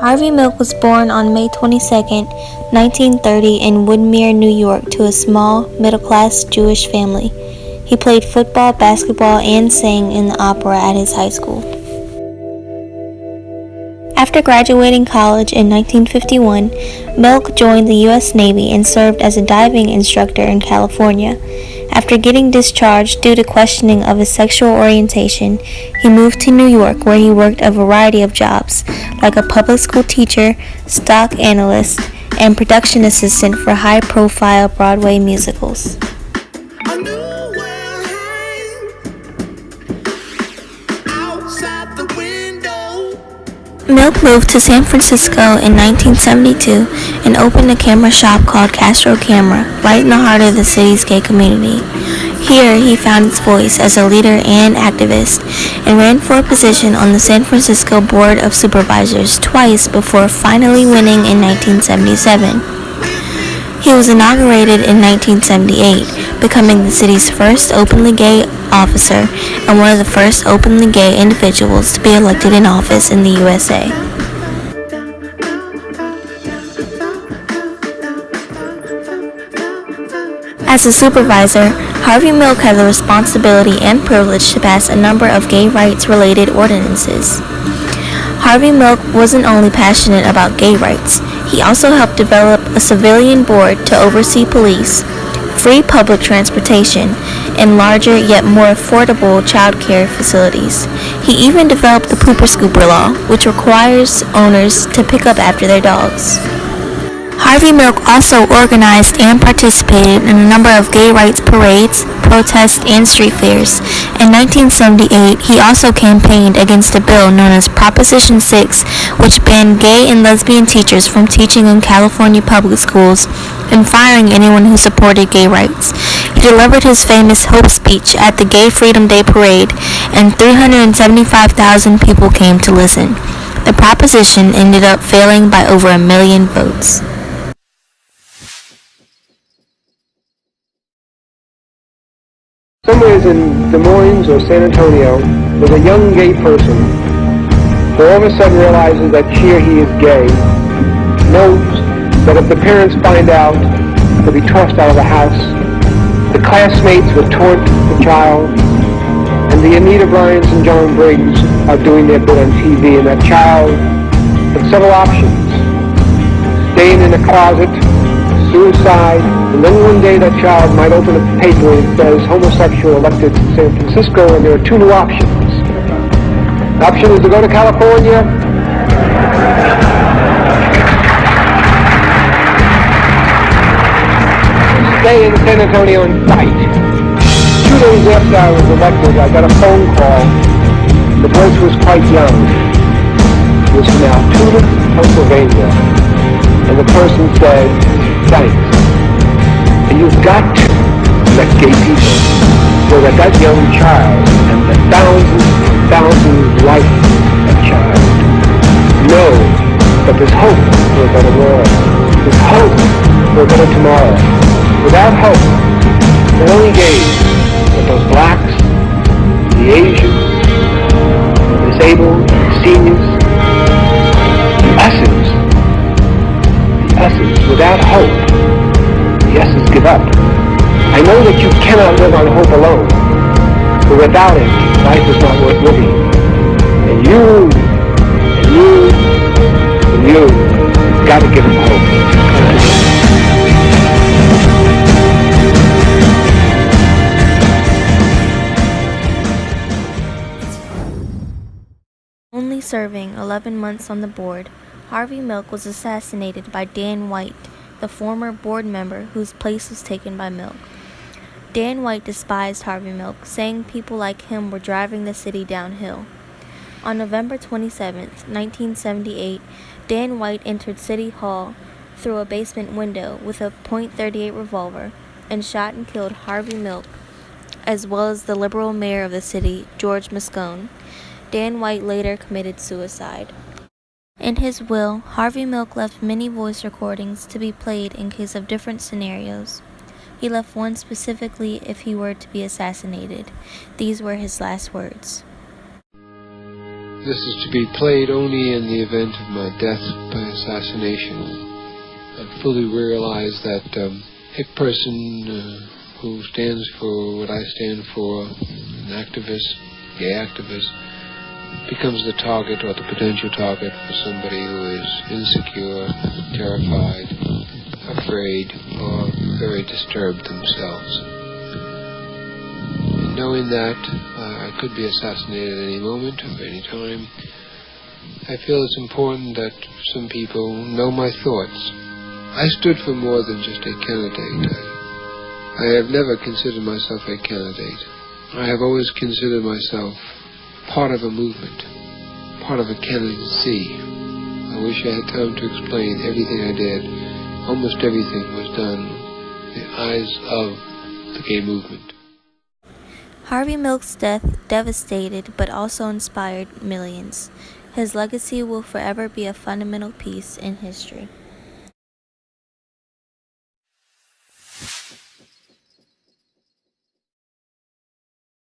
Harvey Milk was born on May 22, 1930 in Woodmere, New York to a small, middle-class Jewish family. He played football, basketball, and sang in the opera at his high school. After graduating college in 1951, Milk joined the U.S. Navy and served as a diving instructor in California. After getting discharged due to questioning of his sexual orientation, he moved to New York, where he worked a variety of jobs, like a public school teacher, stock analyst, and production assistant for high-profile Broadway musicals. Milk moved to San Francisco in 1972 and opened a camera shop called Castro Camera, right in the heart of the city's gay community. Here, he found his voice as a leader and activist, and ran for a position on the San Francisco Board of Supervisors twice before finally winning in 1977. He was inaugurated in 1978, becoming the city's first openly gay officer and one of the first openly gay individuals to be elected in office in the USA. As a supervisor, Harvey Milk had the responsibility and privilege to pass a number of gay rights-related ordinances. Harvey Milk wasn't only passionate about gay rights, he also helped develop a civilian board to oversee police, free public transportation, and larger yet more affordable child care facilities. He even developed the Pooper Scooper Law, which requires owners to pick up after their dogs. Harvey Milk also organized and participated in a number of gay rights parades, protests, and street fairs. In 1978, he also campaigned against a bill known as Proposition 6, which banned gay and lesbian teachers from teaching in California public schools and firing anyone who supported gay rights. He delivered his famous Hope speech at the Gay Freedom Day Parade, and 375,000 people came to listen. The proposition ended up failing by over 1 million votes. Somewhere in Des Moines or San Antonio, there's a young gay person who all of a sudden realizes that she or he is gay, knows that if the parents find out, they'll be tossed out of the house. The classmates will taunt the child, and the Anita Bryants and John Briggs are doing their bit on TV, and that child has several options. Staying in a closet, suicide, and then one day that child might open a paper and it says homosexual elected to San Francisco, and there are two new options. The option is to go to California, stay in San Antonio and fight. 2 days after I was elected, I got a phone call. The voice was quite young. It was from Altoona, Pennsylvania, and the person said, "Thanks. And you've got to let gay people so that young child and the thousands like that child know that there's hope for a better world. There's hope for a better tomorrow. Without hope, not only gays, but those blacks, the Asians, the disabled, the seniors, the S's. Without hope, the S's give up. I know that you cannot live on hope alone, but without it, life is not worth living. And you got to give them hope. Only serving 11 months on the board, Harvey Milk was assassinated by Dan White, the former board member whose place was taken by Milk. Dan White despised Harvey Milk, saying people like him were driving the city downhill. On November 27, 1978, Dan White entered City Hall through a basement window with a .38 revolver and shot and killed Harvey Milk, as well as the liberal mayor of the city, George Moscone. Dan White later committed suicide. In his will, Harvey Milk left many voice recordings to be played in case of different scenarios. He left one specifically if he were to be assassinated. These were his last words. This is to be played only in the event of my death by assassination. I fully realize that a person who stands for what I stand for, an activist, gay activist, becomes the target or the potential target for somebody who is insecure, terrified, afraid, or very disturbed themselves. And knowing that I could be assassinated at any moment or any time, I feel it's important that some people know my thoughts. I stood for more than just a candidate. I have never considered myself a candidate. I have always considered myself part of a movement, part of a candidacy. I wish I had time to explain everything I did. Almost everything was done in the eyes of the gay movement. Harvey Milk's death devastated but also inspired millions. His legacy will forever be a fundamental piece in history.